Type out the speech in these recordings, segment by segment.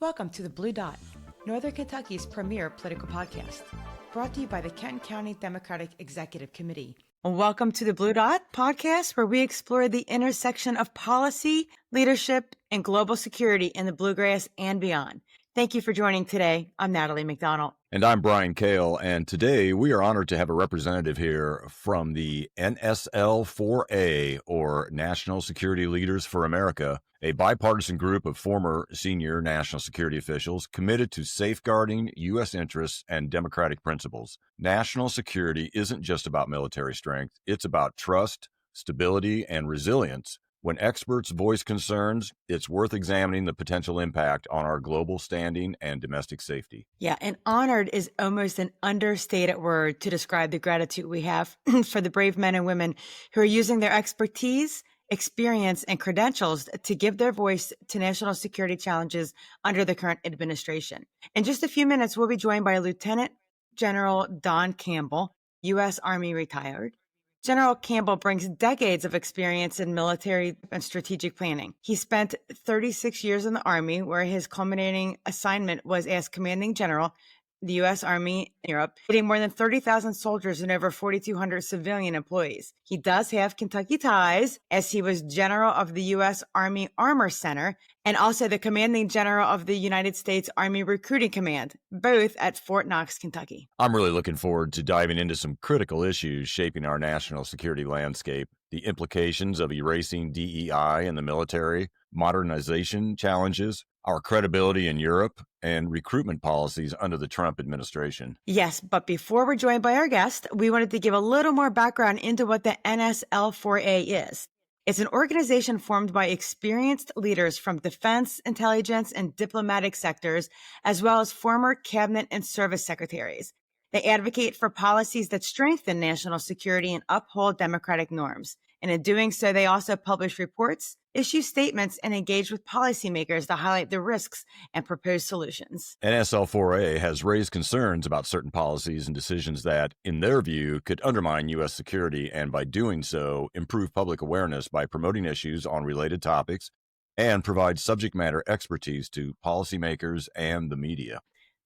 Welcome to The Blue Dot, Northern Kentucky's premier political podcast, brought to you by the Kenton County Democratic Executive Committee. Welcome to The Blue Dot podcast, where we explore the intersection of policy, leadership, and global security in the Bluegrass and beyond. Thank you for joining today. I'm Natalie McDonald. And I'm Brian Kale, and today we are honored to have a representative here from the NSL-4A, or National Security Leaders for America, a bipartisan group of former senior national security officials committed to safeguarding U.S. interests and democratic principles. National security isn't just about military strength. It's about trust, stability, and resilience. When experts voice concerns, it's worth examining the potential impact on our global standing and domestic safety. Yeah, and honored is almost an understated word to describe the gratitude we have for the brave men and women who are using their expertise, experience, and credentials to give their voice to national security challenges under the current administration. In just a few minutes, we'll be joined by Lieutenant General Don Campbell, U.S. Army retired. General Campbell brings decades of experience in military and strategic planning. He spent 36 years in the Army, where his culminating assignment was as commanding general, the U.S. Army in Europe, leading more than 30,000 soldiers and over 4,200 civilian employees. He does have Kentucky ties, as he was general of the U.S. Army Armor Center and also the commanding general of the United States Army Recruiting Command, both at Fort Knox, Kentucky. I'm really looking forward to diving into some critical issues shaping our national security landscape, the implications of erasing DEI in the military, modernization challenges, our credibility in Europe, and recruitment policies under the Trump administration. Yes, but before we're joined by our guest, we wanted to give a little more background into what the NSL-4A is. It's an organization formed by experienced leaders from defense, intelligence, and diplomatic sectors, as well as former cabinet and service secretaries. They advocate for policies that strengthen national security and uphold democratic norms. And in doing so, they also publish reports, issue statements, and engage with policymakers to highlight the risks and propose solutions. NSL-4A has raised concerns about certain policies and decisions that, in their view, could undermine U.S. security and, by doing so, improve public awareness by promoting issues on related topics and provide subject matter expertise to policymakers and the media.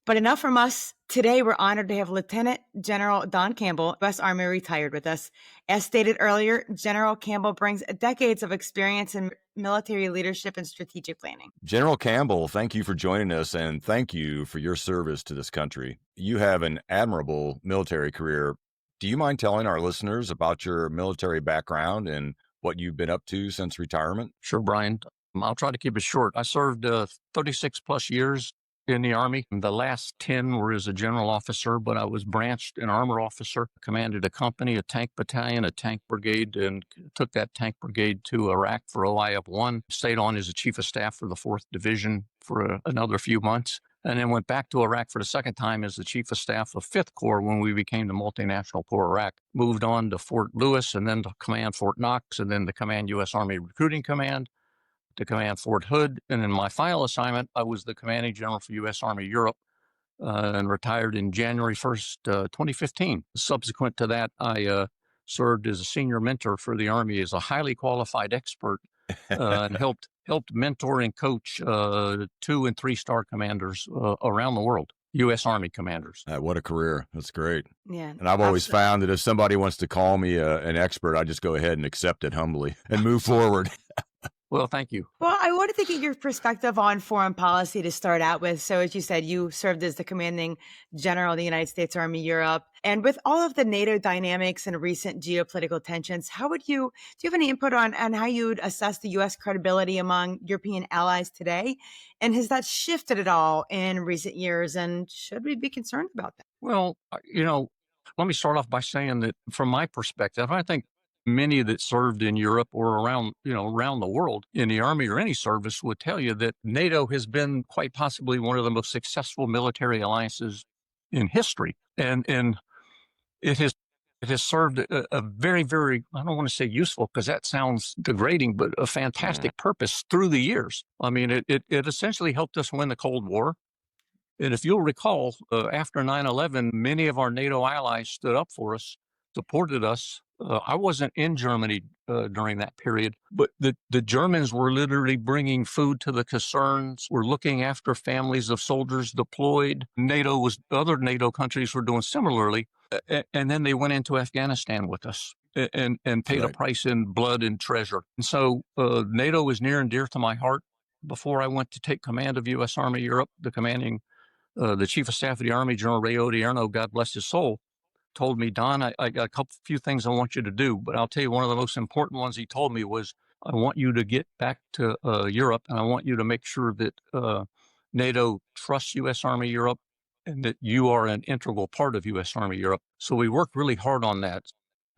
But enough from us. Today, we're honored to have Lieutenant General Don Campbell, U.S. Army retired, with us. As stated earlier, General Campbell brings decades of experience in military leadership and strategic planning. General Campbell, thank you for joining us, and thank you for your service to this country. You have an admirable military career. Do you mind telling our listeners about your military background and what you've been up to since retirement? Sure, Brian. I'll try to keep it short. I served 36 plus years in the Army. The last 10 were as a general officer, but I was branched an armor officer, commanded a company, a tank battalion, a tank brigade, and took that tank brigade to Iraq for OIF-1, stayed on as a chief of staff for the 4th Division for another few months, and then went back to Iraq for the second time as the chief of staff of 5th Corps when we became the Multinational Corps Iraq. Moved on to Fort Lewis and then to command Fort Knox and then to command U.S. Army Recruiting Command, to command Fort Hood. And in my final assignment, I was the commanding general for U.S. Army Europe and retired in January 1st, 2015. Subsequent to that, I served as a senior mentor for the Army as a highly qualified expert and helped mentor and coach 2- and 3-star commanders around the world. U.S. Army commanders. What a career. That's great. Yeah. And I've always found that if somebody wants to call me an expert, I just go ahead and accept it humbly and move forward. Well, thank you. Well, I wanted to get your perspective on foreign policy to start out with. So as you said, you served as the commanding general of the United States Army Europe. And with all of the NATO dynamics and recent geopolitical tensions, do you have any input on how you would assess the U.S. credibility among European allies today? And has that shifted at all in recent years? And should we be concerned about that? Well, let me start off by saying that from my perspective, I think many that served in Europe or around the world in the Army or any service would tell you that NATO has been quite possibly one of the most successful military alliances in history. And it has served a very, very, I don't want to say useful because that sounds degrading, but a fantastic purpose through the years. I mean, it essentially helped us win the Cold War. And if you'll recall, after 9/11, many of our NATO allies stood up for us, supported us, I wasn't in Germany during that period, but the Germans were literally bringing food to the casernes, were looking after families of soldiers deployed. Other NATO countries were doing similarly. And then they went into Afghanistan with us and paid a price in blood and treasure. And so NATO is near and dear to my heart. Before I went to take command of U.S. Army Europe, the Chief of Staff of the Army, General Ray Odierno, God bless his soul, told me, Don, I got a few things I want you to do, but I'll tell you one of the most important ones he told me was, I want you to get back to Europe, and I want you to make sure that NATO trusts U.S. Army Europe and that you are an integral part of U.S. Army Europe. So we worked really hard on that.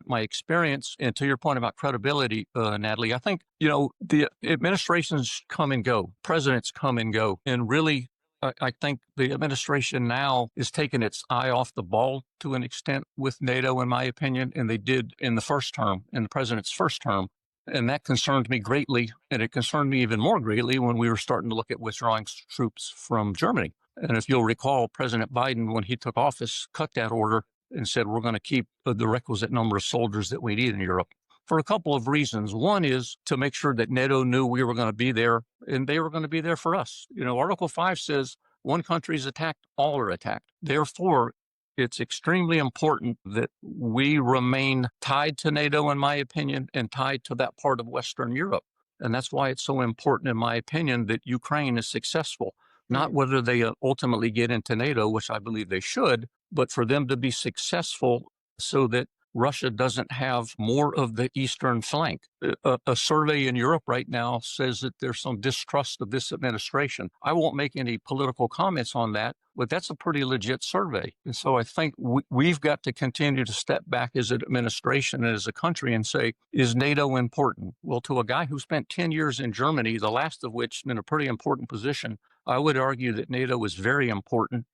My experience, and to your point about credibility, Natalie, I think, the administrations come and go, presidents come and go, and really, I think the administration now is taking its eye off the ball to an extent with NATO, in my opinion, and they did in the president's first term. And that concerned me greatly. And it concerned me even more greatly when we were starting to look at withdrawing troops from Germany. And if you'll recall, President Biden, when he took office, cut that order and said, we're going to keep the requisite number of soldiers that we need in Europe, for a couple of reasons. One is to make sure that NATO knew we were going to be there and they were going to be there for us. Article 5 says one country is attacked, all are attacked. Therefore, it's extremely important that we remain tied to NATO, in my opinion, and tied to that part of Western Europe. And that's why it's so important, in my opinion, that Ukraine is successful. Not whether they ultimately get into NATO, which I believe they should, but for them to be successful so that Russia doesn't have more of the eastern flank. A survey in Europe right now says that there's some distrust of this administration. I won't make any political comments on that, but that's a pretty legit survey. And so I think we've got to continue to step back as an administration and as a country and say, is NATO important? Well, to a guy who spent 10 years in Germany, the last of which in a pretty important position, I would argue that NATO is very important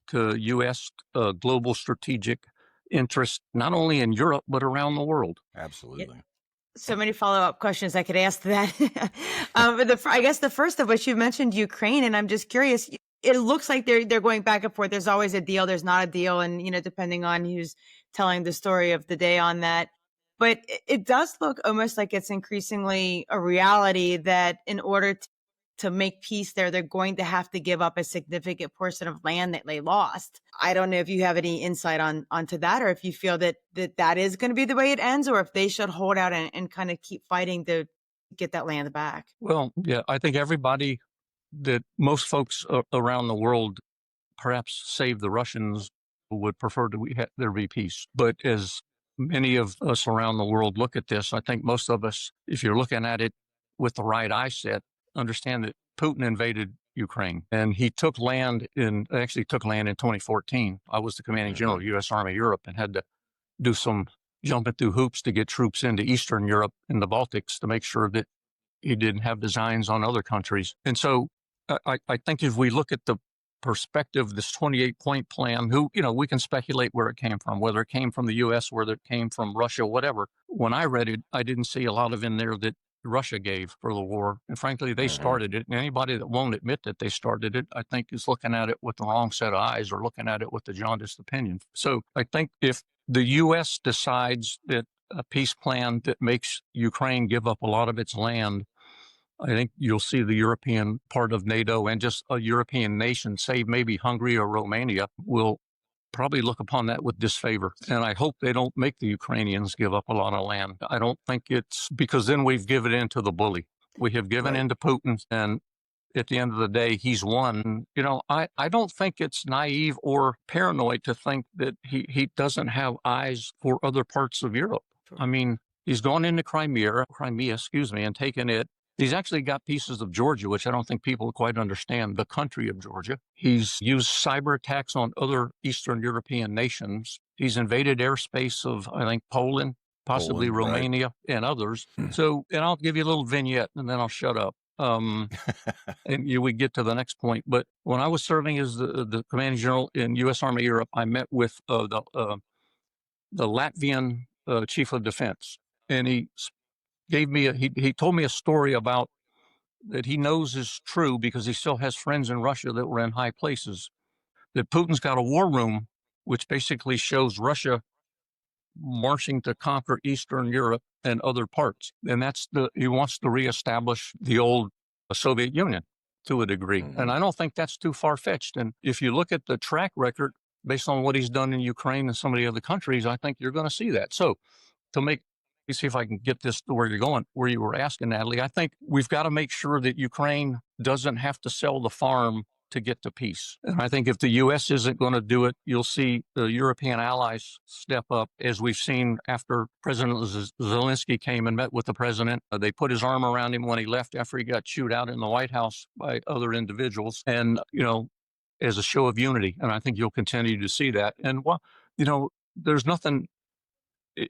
to U.S. Global strategic interest, not only in Europe, but around the world. Absolutely. So many follow-up questions I could ask to that. But I guess the first of which you mentioned Ukraine, and I'm just curious, it looks like they're going back and forth. There's always a deal, there's not a deal. And, depending on who's telling the story of the day on that. But it does look almost like it's increasingly a reality that in order to make peace there, they're going to have to give up a significant portion of land that they lost. I don't know if you have any insight onto that, or if you feel that is going to be the way it ends, or if they should hold out and kind of keep fighting to get that land back. Well, yeah, I think most folks around the world, perhaps save the Russians, would prefer there be peace. But as many of us around the world look at this, I think most of us, if you're looking at it with the right eye set, understand that Putin invaded Ukraine and he took land in 2014. I was the commanding general of U.S. Army Europe and had to do some jumping through hoops to get troops into Eastern Europe and the Baltics to make sure that he didn't have designs on other countries. And so I think if we look at the perspective, this 28-point plan, we can speculate where it came from, whether it came from the U.S., whether it came from Russia, whatever. When I read it, I didn't see a lot of in there that Russia gave for the war. And frankly, they started it. And anybody that won't admit that they started it, I think is looking at it with the wrong set of eyes or looking at it with the jaundiced opinion. So I think if the U.S. decides that a peace plan that makes Ukraine give up a lot of its land, I think you'll see the European part of NATO and just a European nation, say maybe Hungary or Romania, will probably look upon that with disfavor. And I hope they don't make the Ukrainians give up a lot of land. I don't think it's because then we've given in to the bully. We have given in to Putin, and at the end of the day, he's won. I don't think it's naive or paranoid to think that he doesn't have eyes for other parts of Europe. Sure. I mean, he's gone into Crimea, and taken it. He's actually got pieces of Georgia, which I don't think people quite understand, the country of Georgia. He's used cyber attacks on other Eastern European nations. He's invaded airspace of, I think, Poland, possibly Romania, and others. So, and I'll give you a little vignette, and then I'll shut up. And we get to the next point. But when I was serving as the commanding general in U.S. Army Europe, I met with the Latvian chief of defense, and he told me a story about that he knows is true because he still has friends in Russia that were in high places, that Putin's got a war room, which basically shows Russia marching to conquer Eastern Europe and other parts. And he wants to reestablish the old Soviet Union to a degree. Mm-hmm. And I don't think that's too far-fetched. And if you look at the track record based on what he's done in Ukraine and some of the other countries, I think you're going to see that. So let me see if I can get this to where you're going, where you were asking, Natalie. I think we've got to make sure that Ukraine doesn't have to sell the farm to get to peace. And I think if the U.S. isn't going to do it, you'll see the European allies step up, as we've seen after President Zelensky came and met with the president. They put his arm around him when he left after he got chewed out in the White House by other individuals. And, as a show of unity. And I think you'll continue to see that. And, there's nothing.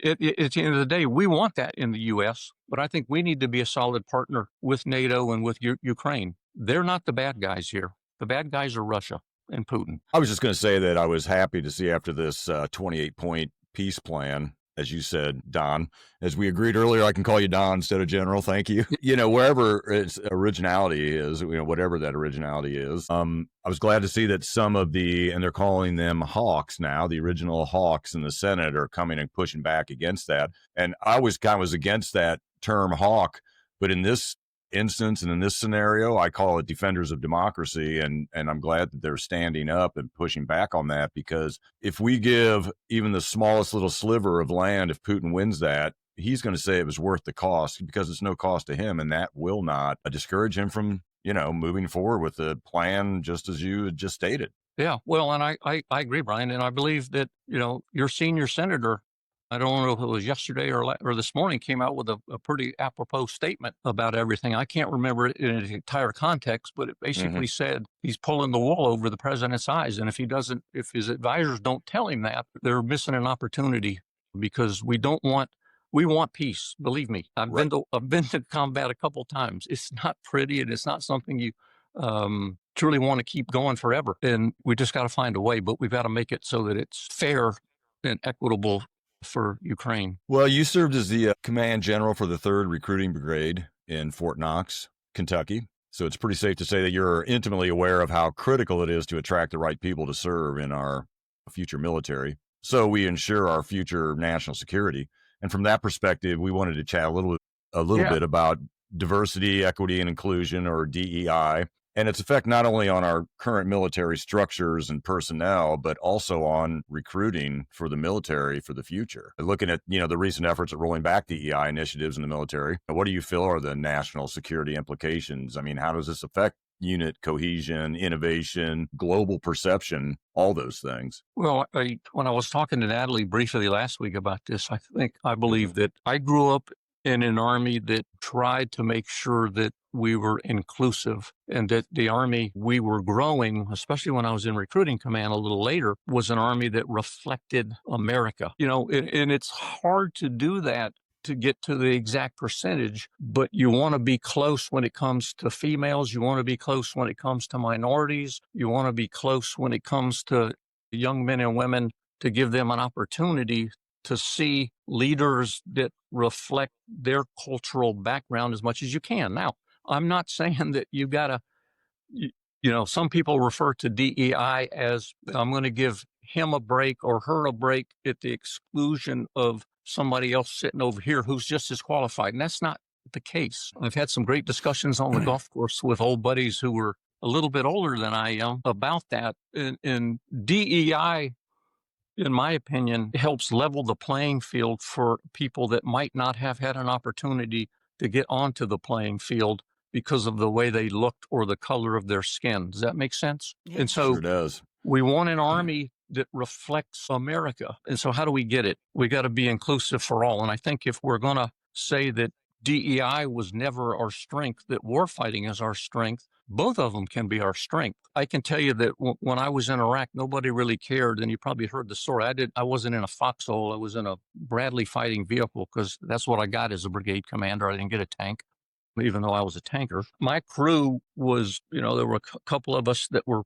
At the end of the day, we want that in the U.S., but I think we need to be a solid partner with NATO and with Ukraine. They're not the bad guys here. The bad guys are Russia and Putin. I was just going to say that I was happy to see after this 28-point peace plan, as you said, Don, as we agreed earlier, I can call you Don instead of General. Thank you. Wherever its originality is, whatever that originality is, I was glad to see that some of and they're calling them hawks now, the original hawks in the Senate are coming and pushing back against that. And I was kind of against that term hawk, but in this instance and in this scenario, I call it defenders of democracy, and I'm glad that they're standing up and pushing back on that, because if we give even the smallest little sliver of land, if Putin wins that, he's going to say it was worth the cost, because it's no cost to him, and that will not discourage him from moving forward with the plan, just as you had just stated. Yeah, well, and I agree, Brian, and I believe that your senior senator, I don't know if it was yesterday or this morning, came out with a pretty apropos statement about everything. I can't remember it in its entire context, but it basically said he's pulling the wool over the president's eyes. And if his advisors don't tell him that, they're missing an opportunity, because we want peace. Believe me, I've been to combat a couple times. It's not pretty, and it's not something you truly want to keep going forever. And we just got to find a way, but we've got to make it so that it's fair and equitable for Ukraine. Well, you served as the command general for the 3rd Recruiting Brigade in Fort Knox, Kentucky. So it's pretty safe to say that you're intimately aware of how critical it is to attract the right people to serve in our future military, so we ensure our future national security. And from that perspective, we wanted to chat a little bit about diversity, equity, and inclusion, or DEI, and its effect not only on our current military structures and personnel, but also on recruiting for the military for the future. Looking at, the recent efforts at rolling back DEI initiatives in the military, what do you feel are the national security implications? I mean, how does this affect unit cohesion, innovation, global perception, all those things? Well, when I was talking to Natalie briefly last week about this, I believe that I grew up in an Army that tried to make sure that we were inclusive, and that the Army we were growing, especially when I was in recruiting command a little later, was an Army that reflected America. And it's hard to do that, to get to the exact percentage, but you want to be close when it comes to females. You want to be close when it comes to minorities. You want to be close when it comes to young men and women, to give them an opportunity to see leaders that reflect their cultural background as much as you can. Now, I'm not saying that you got to, some people refer to DEI as, I'm going to give him a break or her a break at the exclusion of somebody else sitting over here who's just as qualified. And that's not the case. I've had some great discussions on the golf course with old buddies who were a little bit older than I am about that. And DEI, in my opinion, helps level the playing field for people that might not have had an opportunity to get onto the playing field because of the way they looked or the color of their skin. Does that make sense? Yeah. And so Sure does. We want an Army that reflects America. And so how do we get it? We got to be inclusive for all. And I think if we're going to say that DEI was never our strength, that warfighting is our strength, both of them can be our strength. I can tell you that when I was in Iraq, nobody really cared. And you probably heard the story. I wasn't in a foxhole. I was in a Bradley fighting vehicle, because that's what I got as a brigade commander. I didn't get a tank, even though I was a tanker. My crew was, there were a couple of us that were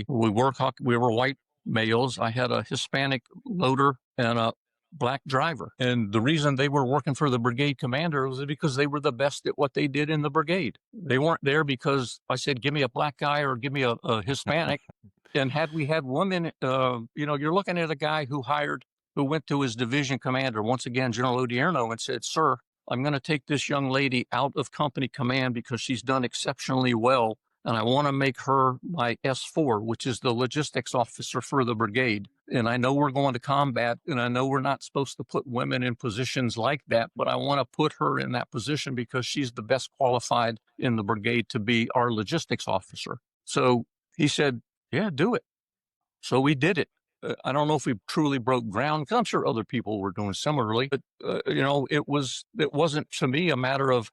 we were white males. I had a Hispanic loader and a black driver. And the reason they were working for the brigade commander was because they were the best at what they did in the brigade. They weren't there because I said, give me a black guy or give me a Hispanic. And had we had women, you're looking at a guy who hired who went to his division commander, once again, General Odierno, and said, "Sir, I'm going to take this young lady out of company command because she's done exceptionally well, and I want to make her my S4, which is the logistics officer for the brigade. And I know we're going to combat, and I know we're not supposed to put women in positions like that, but I want to put her in that position because she's the best qualified in the brigade to be our logistics officer." So he said, "Yeah, do it." So we did it. I don't know if we truly broke ground, because I'm sure other people were doing similarly, but it wasn't to me a matter of,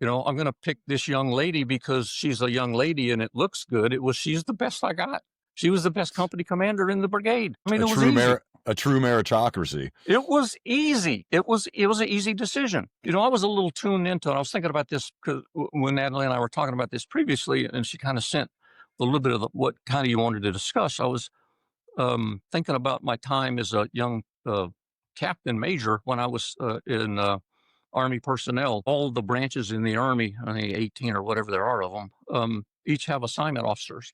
I'm going to pick this young lady because she's a young lady and it looks good. It was, she's the best I got. She was the best company commander in the brigade. I mean, it was easy. A true meritocracy. It was easy. It was an easy decision. I was a little tuned into it. I was thinking about this because when Natalie and I were talking about this previously, and she kind of sent a little bit of what kind of you wanted to discuss. I was thinking about my time as a young captain major when I was in Army personnel. All the branches in the Army, I think 18 or whatever there are of them, each have assignment officers.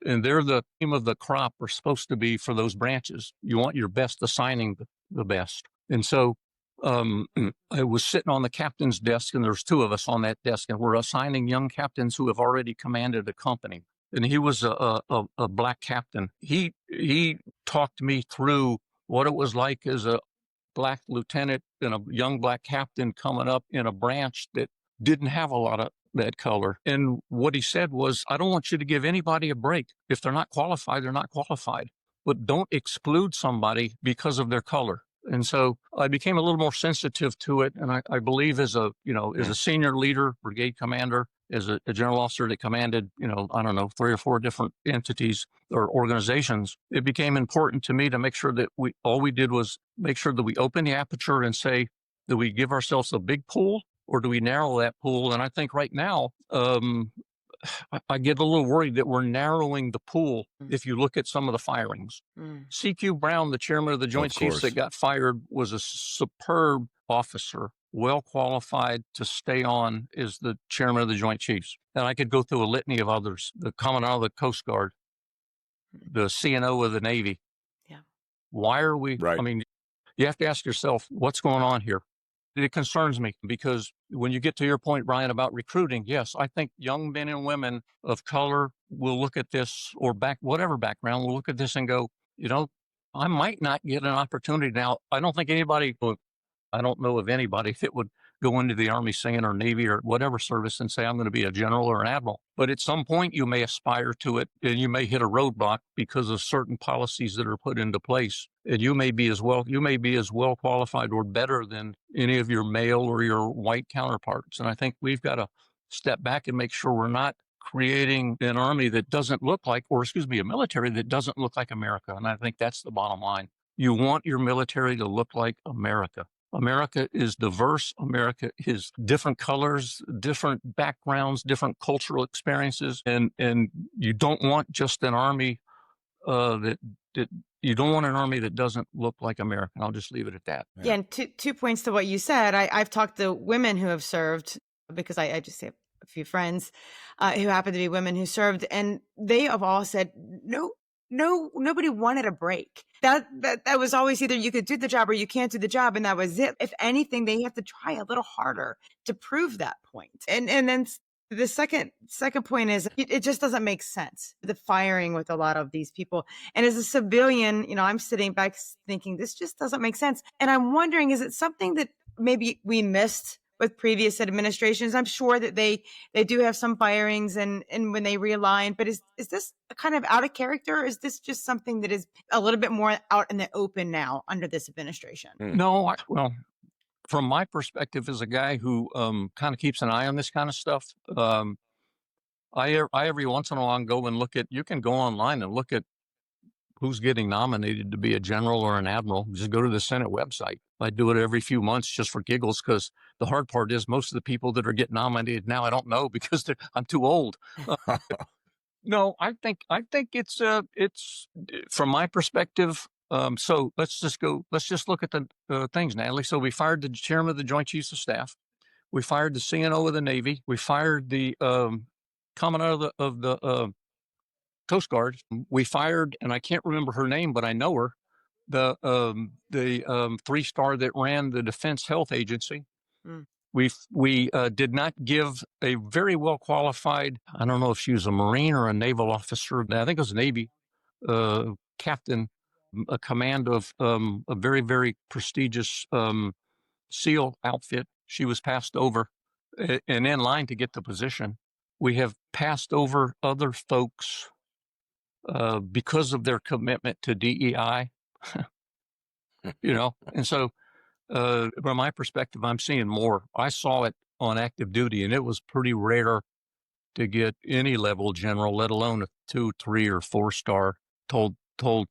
And they're the cream of the crop are supposed to be for those branches. You want your best assigning the best. And so I was sitting on the captain's desk, and there's two of us on that desk, and we're assigning young captains who have already commanded a company. And he was a black captain. He talked me through what it was like as a black lieutenant and a young black captain coming up in a branch that didn't have a lot of that color. And what he said was, "I don't want you to give anybody a break. If they're not qualified, they're not qualified. But don't exclude somebody because of their color." And so I became a little more sensitive to it. And I believe as a senior leader, brigade commander, as a general officer that commanded, 3 or 4 different entities or organizations, it became important to me to make sure that all we did was make sure that we open the aperture and say, do we give ourselves a big pool or do we narrow that pool? And I think right now, I get a little worried that we're narrowing the pool if you look at some of the firings. C.Q. Brown, the chairman of the Joint Chiefs that got fired, was a superb officer, well qualified to stay on as the chairman of the Joint Chiefs. And I could go through a litany of others, the Commandant of the Coast Guard, the CNO of the Navy. Yeah. Why are we, right. I mean, you have to ask yourself, what's going on here? It concerns me because when you get to your point, Brian, about recruiting, yes, I think young men and women of color will look at this, or whatever background, will look at this and go, I might not get an opportunity. Now, I don't know of anybody that would go into the Army saying, or Navy or whatever service and say, I'm going to be a general or an admiral. But at some point you may aspire to it, and you may hit a roadblock because of certain policies that are put into place. And you may be as well qualified or better than any of your male or your white counterparts. And I think we've got to step back and make sure we're not creating an army that doesn't look like, a military that doesn't look like America. And I think that's the bottom line. You want your military to look like America. America is diverse. America is different colors, different backgrounds, different cultural experiences. And you don't want just an army you don't want an army that doesn't look like America. I'll just leave it at that. Yeah, and two points to what you said. I've talked to women who have served, because I just have a few friends who happen to be women who served, and they have all said, nobody wanted a break. That was always either you could do the job or you can't do the job, and that was it. If anything, they have to try a little harder to prove that point. And then the second point is it just doesn't make sense, the firing with a lot of these people. And as a civilian, I'm sitting back thinking this just doesn't make sense. And I'm wondering, is it something that maybe we missed with previous administrations? I'm sure that they do have some firings and when they realign, but is this kind of out of character? Or is this just something that is a little bit more out in the open now under this administration? No, from my perspective as a guy who kind of keeps an eye on this kind of stuff, I every once in a while go and you can go online and look at who's getting nominated to be a general or an admiral. Just go to the Senate website. I do it every few months just for giggles, because the hard part is most of the people that are getting nominated now I don't know because I'm too old. No, I think it's from my perspective. So let's just look at the things, Natalie. So we fired the chairman of the Joint Chiefs of Staff. We fired the CNO of the Navy. We fired the commandant of the Coast Guard. We fired, and I can't remember her name, but I know her, the 3-star that ran the Defense Health Agency. Mm. We did not give a very well qualified, I don't know if she was a Marine or a naval officer, I think it was a Navy captain, a command of a very, very prestigious SEAL outfit. She was passed over and in line to get the position. We have passed over other folks because of their commitment to DEI, and so from my perspective, I'm seeing more. I saw it on active duty, and it was pretty rare to get any level general, let alone a 2, 3, or 4-star told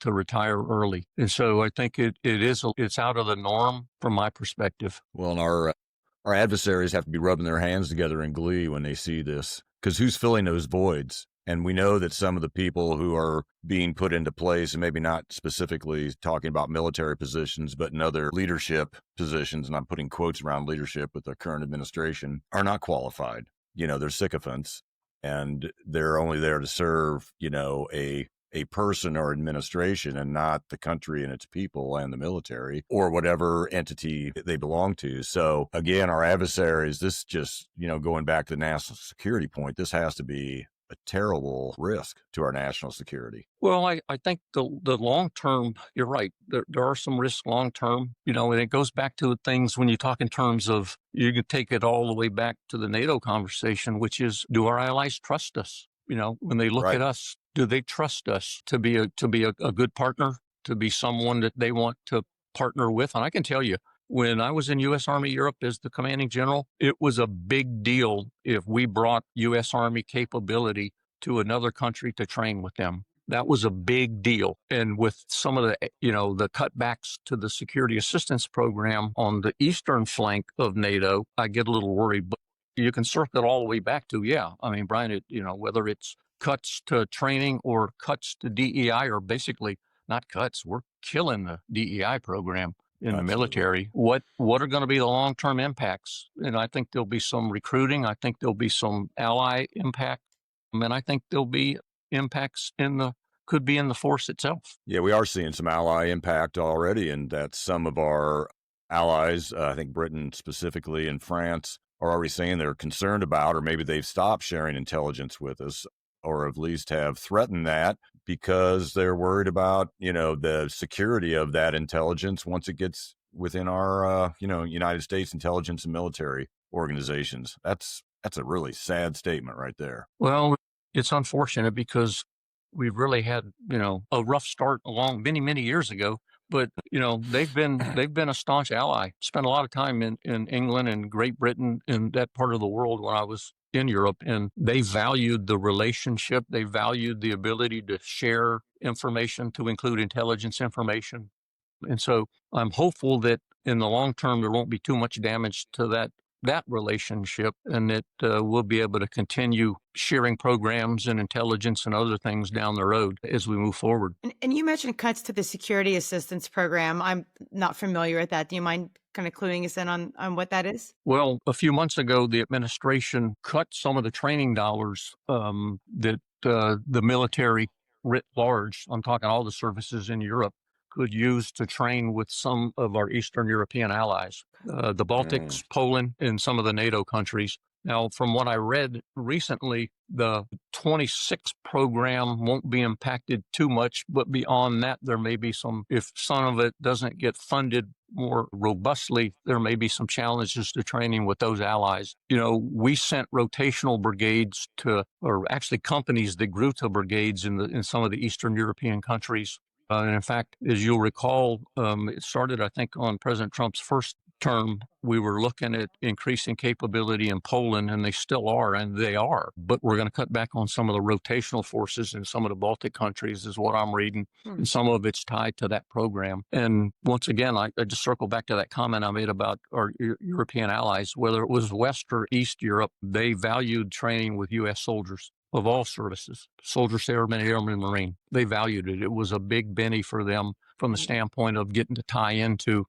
to retire early. And so I think it's out of the norm from my perspective. Well, and our adversaries have to be rubbing their hands together in glee when they see this, because who's filling those voids? And we know that some of the people who are being put into place, and maybe not specifically talking about military positions, but in other leadership positions, and I'm putting quotes around leadership with the current administration, are not qualified. They're sycophants, and they're only there to serve, a person or administration, and not the country and its people and the military or whatever entity they belong to. So again, our adversaries, this just, going back to the national security point, this has to be a terrible risk to our national security. Well, I think the long term, you're right. There are some risks long term, and it goes back to the things when you talk in terms of, you can take it all the way back to the NATO conversation, which is, do our allies trust us? When they look Right. at us, do they trust us to be a good partner, to be someone that they want to partner with? And I can tell you, when I was in U.S. Army Europe as the commanding general, it was a big deal if we brought U.S. Army capability to another country to train with them. That was a big deal. And with some of the cutbacks to the security assistance program on the eastern flank of NATO, I get a little worried. But you can circle it all the way back to, Brian, whether it's cuts to training or cuts to DEI, or basically not cuts, we're killing the DEI program in the military. What are going to be the long-term impacts? And I think there'll be some recruiting. I think there'll be some ally impact. And I think there'll be impacts could be in the force itself. Yeah, we are seeing some ally impact already, and that some of our allies, I think Britain specifically and France, are already saying they're concerned about, or maybe they've stopped sharing intelligence with us, or at least have threatened that, because they're worried about, the security of that intelligence once it gets within our, United States intelligence and military organizations. That's a really sad statement right there. Well, it's unfortunate because we've really had, a rough start along many, many years ago. But, they've been a staunch ally. Spent a lot of time in England and Great Britain, in that part of the world when I was in Europe, and they valued the relationship. They valued the ability to share information, to include intelligence information. And so I'm hopeful that in the long term, there won't be too much damage to that relationship, and that we'll be able to continue sharing programs and intelligence and other things down the road as we move forward. And you mentioned cuts to the security assistance program. I'm not familiar with that. Do you mind kind of cluing us in on what that is? Well, a few months ago, the administration cut some of the training dollars that the military writ large, I'm talking all the services in Europe, could use to train with some of our Eastern European allies, the Baltics, Poland, and some of the NATO countries. Now, from what I read recently, the 26 program won't be impacted too much, but beyond that, there may be some, if some of it doesn't get funded more robustly, there may be some challenges to training with those allies. We sent rotational brigades or actually companies that grew to brigades in some of the Eastern European countries. And in fact, as you'll recall, it started, I think, on President Trump's first term. We were looking at increasing capability in Poland, and they still are, and they are. But we're going to cut back on some of the rotational forces in some of the Baltic countries, is what I'm reading. And some of it's tied to that program. And once again, I just circle back to that comment I made about our European allies. Whether it was West or East Europe, they valued training with U.S. soldiers of all services, soldiers, airmen, Marine. They valued it. It was a big benny for them from the standpoint of getting to tie into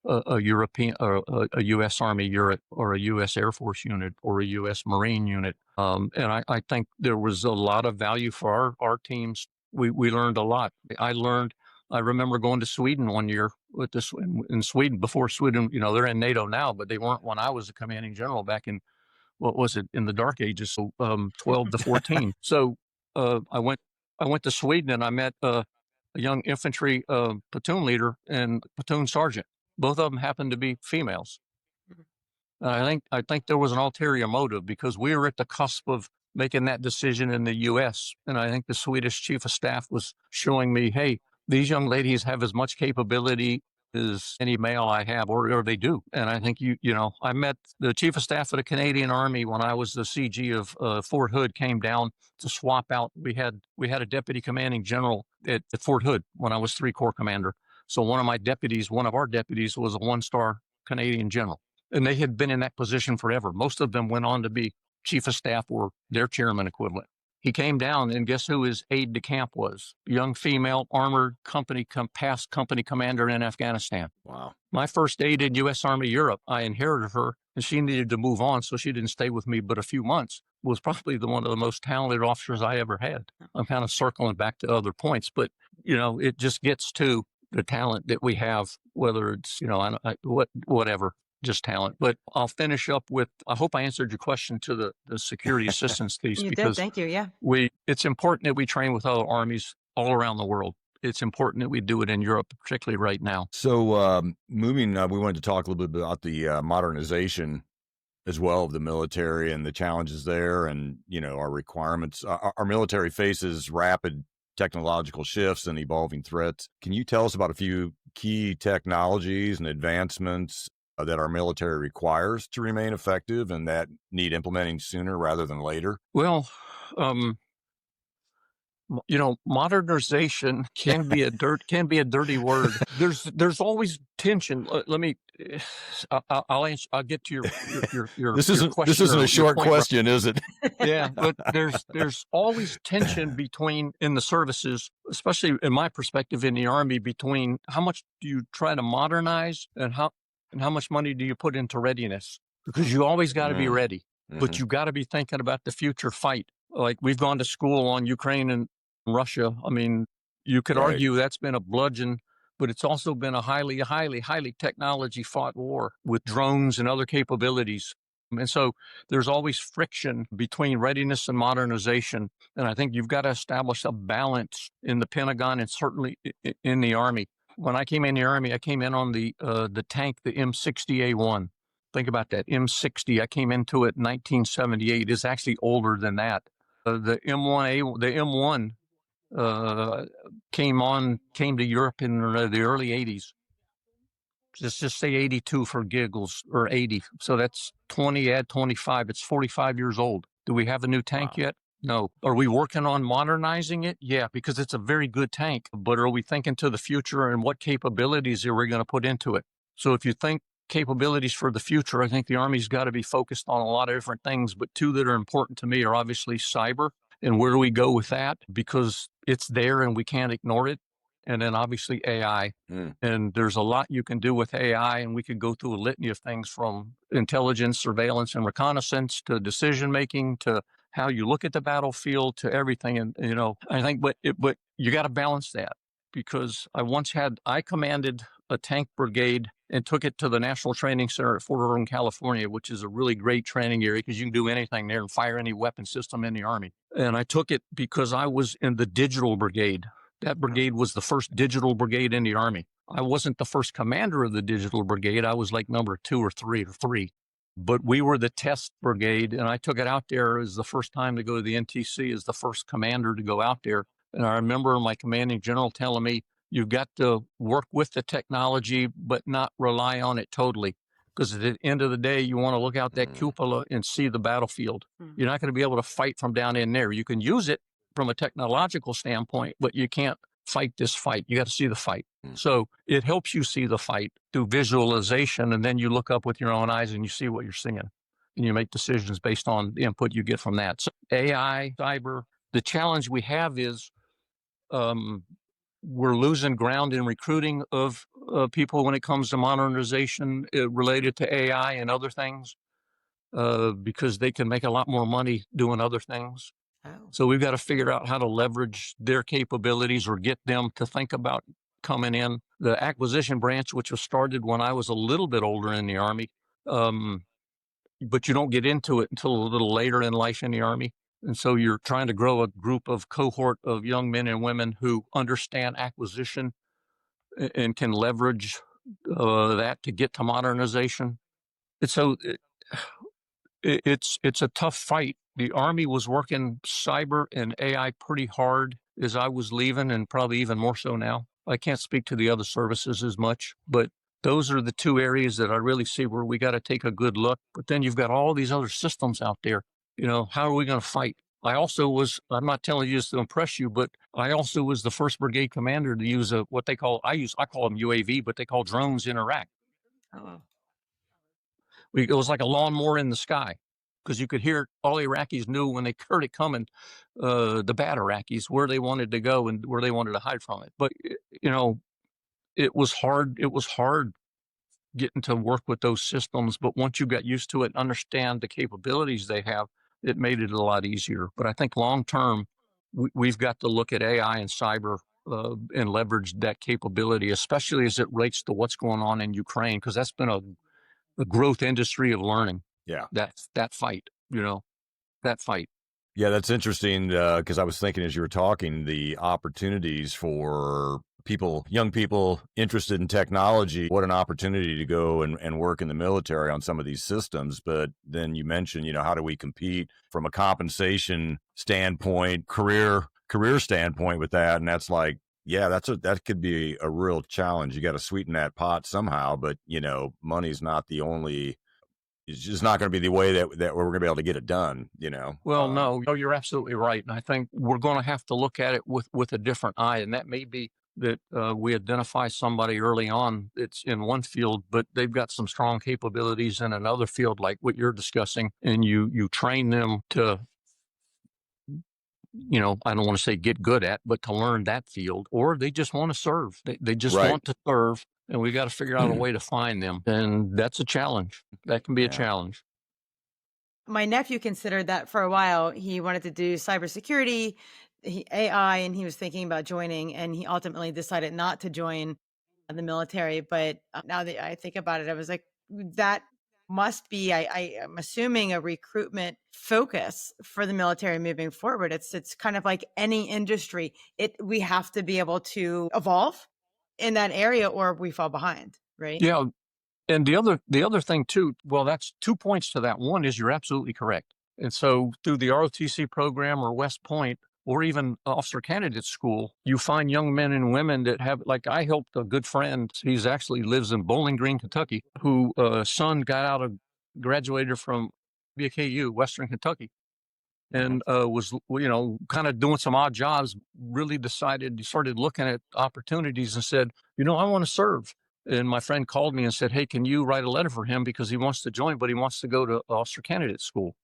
a European or a U.S. Army unit or a U.S. Air Force unit or a U.S. Marine unit. And I think there was a lot of value for our teams. We learned a lot. I learned I remember going to Sweden one year with this in Sweden before Sweden, they're in NATO now, but they weren't when I was the commanding general back in, what was it, in the dark ages, so 12 to 14. So I went to Sweden and I met a young infantry platoon leader and platoon sergeant. Both of them happened to be females. I think there was an ulterior motive because we were at the cusp of making that decision in the U.S. And I think the Swedish chief of staff was showing me, hey, these young ladies have as much capability as any male I have, or they do. And I think I met the chief of staff of the Canadian Army when I was the CG of Fort Hood, came down to swap out. We had a deputy commanding general at Fort Hood when I was 3 Corps commander. So one of our deputies was a 1-star Canadian general. And they had been in that position forever. Most of them went on to be chief of staff or their chairman equivalent. He came down, and guess who his aide de camp was? Young female armored past company commander in Afghanistan. Wow. My first aide in U.S. Army Europe, I inherited her, and she needed to move on, so she didn't stay with me but a few months. Was probably one of the most talented officers I ever had. I'm kind of circling back to other points, but, it just gets to the talent that we have, whether it's, whatever. Just talent. But I'll finish up with, I hope I answered your question to the security assistance piece. You because did, thank you, yeah. It's important that we train with other armies all around the world. It's important that we do it in Europe, particularly right now. So moving, we wanted to talk a little bit about the modernization as well of the military and the challenges there and, our requirements. Our military faces rapid technological shifts and evolving threats. Can you tell us about a few key technologies and advancements that our military requires to remain effective and that need implementing sooner rather than later? Well, modernization can be a dirty word. There's always tension. Let me. I'll answer. I'll get to your. This isn't a short question, is it? Yeah, but there's always tension in the services, especially in my perspective in the Army, between how much do you try to modernize and how much money do you put into readiness? Because you always got to be ready, but you got to be thinking about the future fight. Like we've gone to school on Ukraine and Russia. I mean, you could argue that's been a bludgeon, but it's also been a highly, highly, highly technology fought war with drones and other capabilities. And so there's always friction between readiness and modernization. And I think you've got to establish a balance in the Pentagon and certainly in the Army. When I came in the Army, I came in on the tank, the M60A1. Think about that, M60. I came into it in 1978. It's actually older than that. The M1 came to Europe in the early 80s. Just say 82 for giggles, or 80. So that's 20, add 25. It's 45 years old. Do we have a new tank yet? No. Are we working on modernizing it? Yeah, because it's a very good tank. But are we thinking to the future and what capabilities are we going to put into it? So if you think capabilities for the future, I think the Army's got to be focused on a lot of different things. But 2 that are important to me are obviously cyber. And where do we go with that? Because it's there and we can't ignore it. And then obviously AI. And there's a lot you can do with AI, and we could go through a litany of things from intelligence, surveillance, and reconnaissance to decision-making to how you look at the battlefield to everything. And, I think, but you got to balance that, because I commanded a tank brigade and took it to the National Training Center at Fort Irwin, California, which is a really great training area because you can do anything there and fire any weapon system in the Army. And I took it because I was in the digital brigade. That brigade was the first digital brigade in the Army. I wasn't the first commander of the digital brigade. I was like number 2 or 3. But we were the test brigade, and I took it out there as the first time to go to the NTC as the first commander to go out there. And I remember my commanding general telling me, you've got to work with the technology, but not rely on it totally. Because at the end of the day, you want to look out that cupola and see the battlefield. You're not going to be able to fight from down in there. You can use it from a technological standpoint, but you can't fight this fight. You got to see the fight. So it helps you see the fight through visualization, and then you look up with your own eyes and you see what you're seeing, and you make decisions based on the input you get from that. So AI, cyber, the challenge we have is we're losing ground in recruiting of people when it comes to modernization related to AI and other things because they can make a lot more money doing other things. So we've got to figure out how to leverage their capabilities or get them to think about coming in. The acquisition branch, which was started when I was a little bit older in the Army, but you don't get into it until a little later in life in the Army. And so you're trying to grow a group of cohort of young men and women who understand acquisition and can leverage that to get to modernization. And so it's a tough fight. The Army was working cyber and AI pretty hard as I was leaving, and probably even more so now. I can't speak to the other services as much, but those are the two areas that I really see where we got to take a good look. But then you've got all these other systems out there. How are we going to fight? I also was, I'm not telling you this to impress you, but I also was the 1st Brigade commander to use what they call, I call them UAV, but they call drones in Iraq. Oh. It was like a lawnmower in the sky, because you could hear. All Iraqis knew when they heard it coming, the bad Iraqis, where they wanted to go and where they wanted to hide from it. But, it was hard. It was hard getting to work with those systems. But once you got used to it and understand the capabilities they have, it made it a lot easier. But I think long term, we've got to look at AI and cyber and leverage that capability, especially as it relates to what's going on in Ukraine, because that's been a growth industry of learning. Yeah. That fight, that fight. Yeah, that's interesting, because I was thinking as you were talking, the opportunities for young people interested in technology, what an opportunity to go and work in the military on some of these systems. But then you mentioned, how do we compete from a compensation standpoint, career standpoint with that? And that's like, yeah, that could be a real challenge. You got to sweeten that pot somehow, but money's not the only. It's just not going to be the way that we're going to be able to get it done. Well, no, you're absolutely right, and I think we're going to have to look at it with a different eye, and that may be that we identify somebody early on that's in one field, but they've got some strong capabilities in another field, like what you're discussing, and you train them to. I don't want to say get good at, but to learn that field, or they just want to serve. They just want to serve, and we got to figure out a way to find them. And that's a challenge. That can be a challenge. My nephew considered that for a while. He wanted to do cybersecurity, AI, and he was thinking about joining, and he ultimately decided not to join the military. But now that I think about it, I was like, that must be, I'm assuming, a recruitment focus for the military moving forward. It's kind of like any industry. We have to be able to evolve in that area or we fall behind, right? Yeah. And the other thing too, well, that's 2 points to that. One is you're absolutely correct. And so through the ROTC program or West Point or even Officer Candidate School, you find young men and women that have, like I helped a good friend, he's actually lives in Bowling Green, Kentucky, who son graduated from BKU, Western Kentucky, and was, kind of doing some odd jobs, really started looking at opportunities and said, I want to serve. And my friend called me and said, hey, can you write a letter for him because he wants to join, but he wants to go to Officer Candidate School.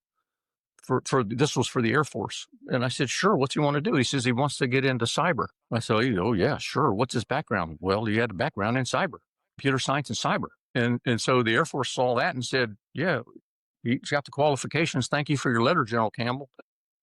This was for the Air Force. And I said, sure, what's he want to do? He says he wants to get into cyber. I said, oh yeah, sure. What's his background? Well, he had a background in cyber, computer science and cyber. And so the Air Force saw that and said, yeah, he's got the qualifications. Thank you for your letter, General Campbell.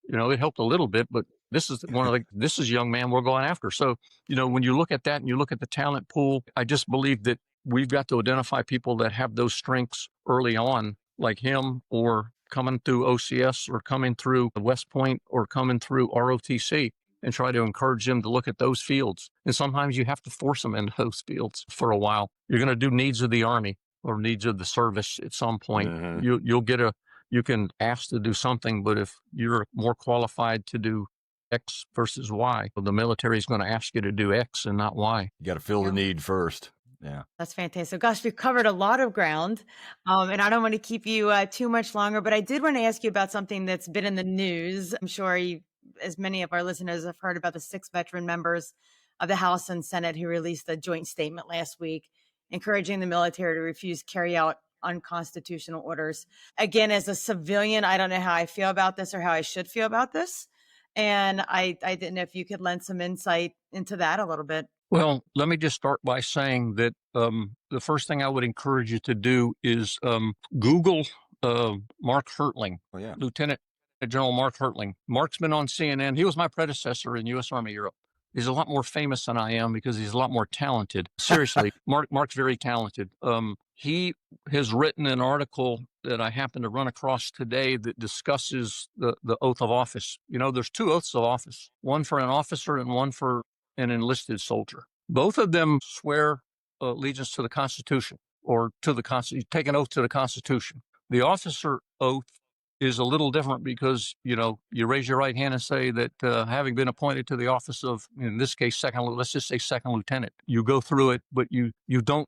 It helped a little bit, but this is this is a young man we're going after. So, when you look at that and you look at the talent pool, I just believe that we've got to identify people that have those strengths early on, like him, or coming through OCS or coming through West Point or coming through ROTC, and try to encourage them to look at those fields. And sometimes you have to force them into those fields for a while. You're going to do needs of the Army or needs of the service at some point. Mm-hmm. You can ask to do something, but if you're more qualified to do X versus Y, the military is going to ask you to do X and not Y. You got to fill the need first. Yeah. That's fantastic. Gosh, we've covered a lot of ground, and I don't want to keep you too much longer, but I did want to ask you about something that's been in the news. I'm sure as many of our listeners have heard about the 6 veteran members of the House and Senate who released a joint statement last week, encouraging the military to refuse carry out unconstitutional orders. Again, as a civilian, I don't know how I feel about this or how I should feel about this. And I didn't know if you could lend some insight into that a little bit. Well, let me just start by saying that the first thing I would encourage you to do is Google Mark Hertling, Lieutenant General Mark Hertling. Mark's been on CNN. He was my predecessor in U.S. Army Europe. He's a lot more famous than I am because he's a lot more talented. Seriously, Mark's very talented. He has written an article that I happened to run across today that discusses the oath of office. You know, there's two oaths of office, one for an officer and one for an enlisted soldier. Both of them swear allegiance to the Constitution or to the Constitution, take an oath to the Constitution. The officer oath is a little different because, you know, you raise your right hand and say that having been appointed to the office of, in this case, let's just say second lieutenant, you go through it, but you don't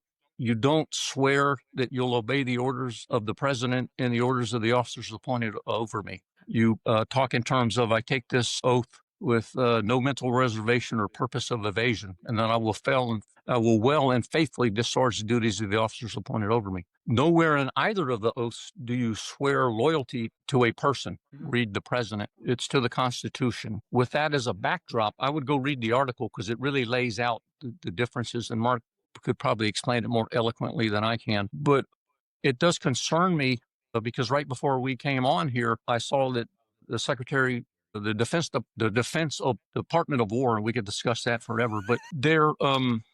swear that you'll obey the orders of the president and the orders of the officers appointed over me. You talk in terms of, I take this oath with no mental reservation or purpose of evasion, and then I will well and faithfully discharge the duties of the officers appointed over me. Nowhere in either of the oaths do you swear loyalty to a person. Read the president. It's to the Constitution. With that as a backdrop, I would go read the article because it really lays out the differences, and Mark could probably explain it more eloquently than I can. But it does concern me because right before we came on here, I saw that the Secretary, the Defense of Department of War, and we could discuss that forever. But the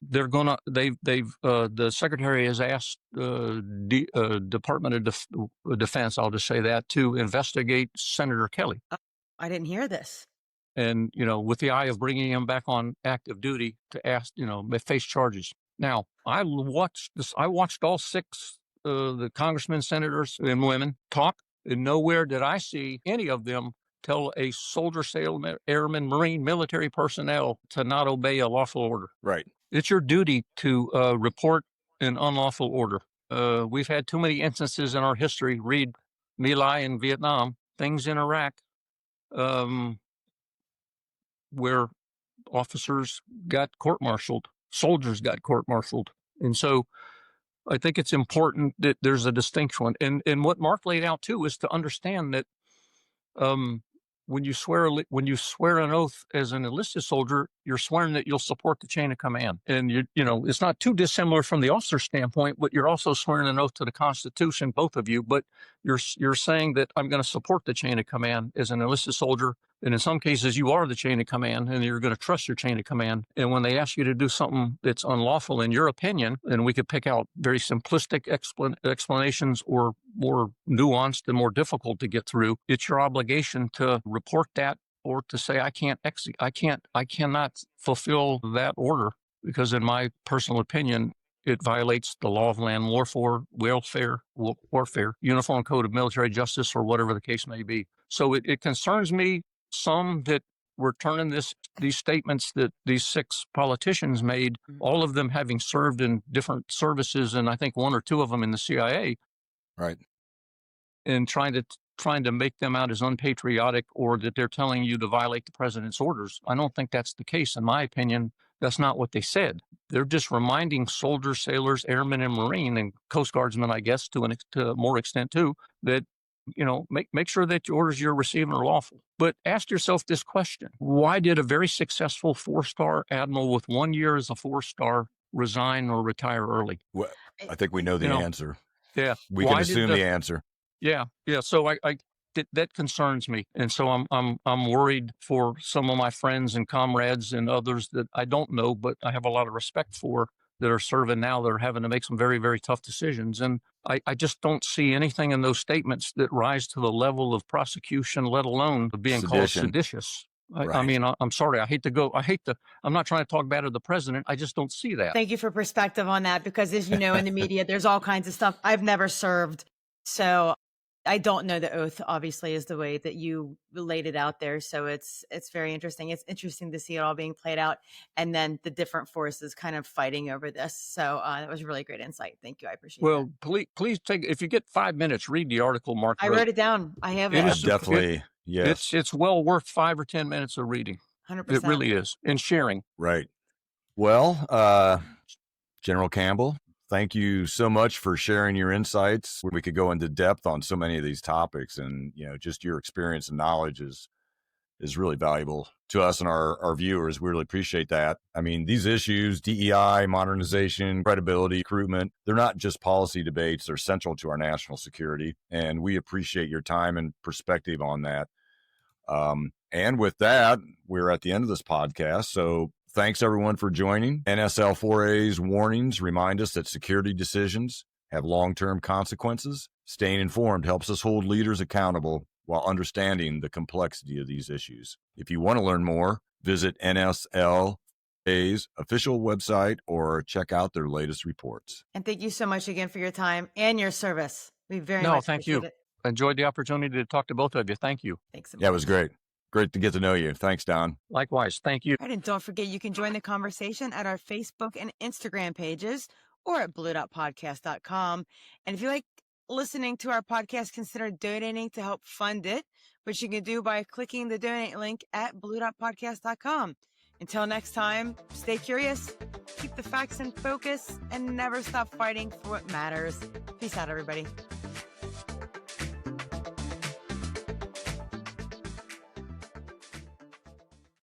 Secretary has asked Department of Defense, I'll just say that, to investigate Senator Kelly. I didn't hear this. And, you know, with the eye of bringing him back on active duty to ask, you know, face charges. Now, I watched all six the congressmen, senators, and women talk, and nowhere did I see any of them tell a soldier, sailor, airman, Marine, military personnel to not obey a lawful order. Right. It's your duty to report an unlawful order. We've had too many instances in our history. Read My Lai in Vietnam, things in Iraq, where officers got court-martialed, soldiers got court-martialed. And so I think it's important that there's a distinction. And what Mark laid out, too, is to understand that when you swear an oath as an enlisted soldier, you're swearing that you'll support the chain of command. And you know, it's not too dissimilar from the officer standpoint, but you're also swearing an oath to the Constitution, both of you. But you're saying that I'm going to support the chain of command as an enlisted soldier. And in some cases, you are the chain of command, and you're going to trust your chain of command. And when they ask you to do something that's unlawful, in your opinion, and we could pick out very simplistic explanations or more nuanced and more difficult to get through, it's your obligation to report that or to say, I cannot fulfill that order because, in my personal opinion, it violates the law of land warfare, Uniform Code of Military Justice, or whatever the case may be. So it concerns me some that we're turning these statements that these six politicians made, all of them having served in different services, and I think one or two of them in the CIA, right, and trying to make them out as unpatriotic or that they're telling you to violate the president's orders. I don't think that's the case. In my opinion, that's not what they said. They're just reminding soldiers, sailors, airmen, and Marine, and Coast Guardsmen, I guess, to a more extent too, that, you know, make sure that the orders you're receiving are lawful. But ask yourself this question: why did a very successful 4-star admiral with 1 year as a 4-star resign or retire early? Well, I think we know the answer. Yeah, we can assume the answer. Yeah. So that concerns me, and so I'm worried for some of my friends and comrades and others that I don't know, but I have a lot of respect for, that are serving now, that are having to make some very, very tough decisions. And I just don't see anything in those statements that rise to the level of prosecution, let alone being called seditious. I mean, I'm sorry. I'm not trying to talk bad of the president. I just don't see that. Thank you for perspective on that, because as you know, in the media, there's all kinds of stuff. I've never served, so I don't know the oath, obviously, is the way that you laid it out there. So it's very interesting. It's interesting to see it all being played out, and then the different forces kind of fighting over this. So that was really great insight. Thank you. I appreciate it. Well, please if you get 5 minutes, read the article Mark wrote. I wrote it down. I have it. Definitely. Yes. It's well worth 5 or 10 minutes of reading. 100%. It really is. And sharing. Right. Well, General Campbell, thank you so much for sharing your insights. We could go into depth on so many of these topics, and, you know, just your experience and knowledge is really valuable to us and our viewers. We really appreciate that. I mean, these issues, DEI, modernization, credibility, recruitment, they're not just policy debates. They're central to our national security, and we appreciate your time and perspective on that. And with that, we're at the end of this podcast. So thanks everyone for joining. NSL4A's warnings remind us that security decisions have long-term consequences. Staying informed helps us hold leaders accountable while understanding the complexity of these issues. If you want to learn more, visit NSLA's official website or check out their latest reports. And thank you so much again for your time and your service. We very No, much thank appreciate you. it. Enjoyed the opportunity to talk to both of you. Thank you. Thanks so much. Yeah, it was great. Great to get to know you. Thanks, Don. Likewise. Thank you. All right, and don't forget, you can join the conversation at our Facebook and Instagram pages or at blue.podcast.com. And if you like listening to our podcast, consider donating to help fund it, which you can do by clicking the donate link at blue.podcast.com. Until next time, stay curious, keep the facts in focus, and never stop fighting for what matters. Peace out, everybody.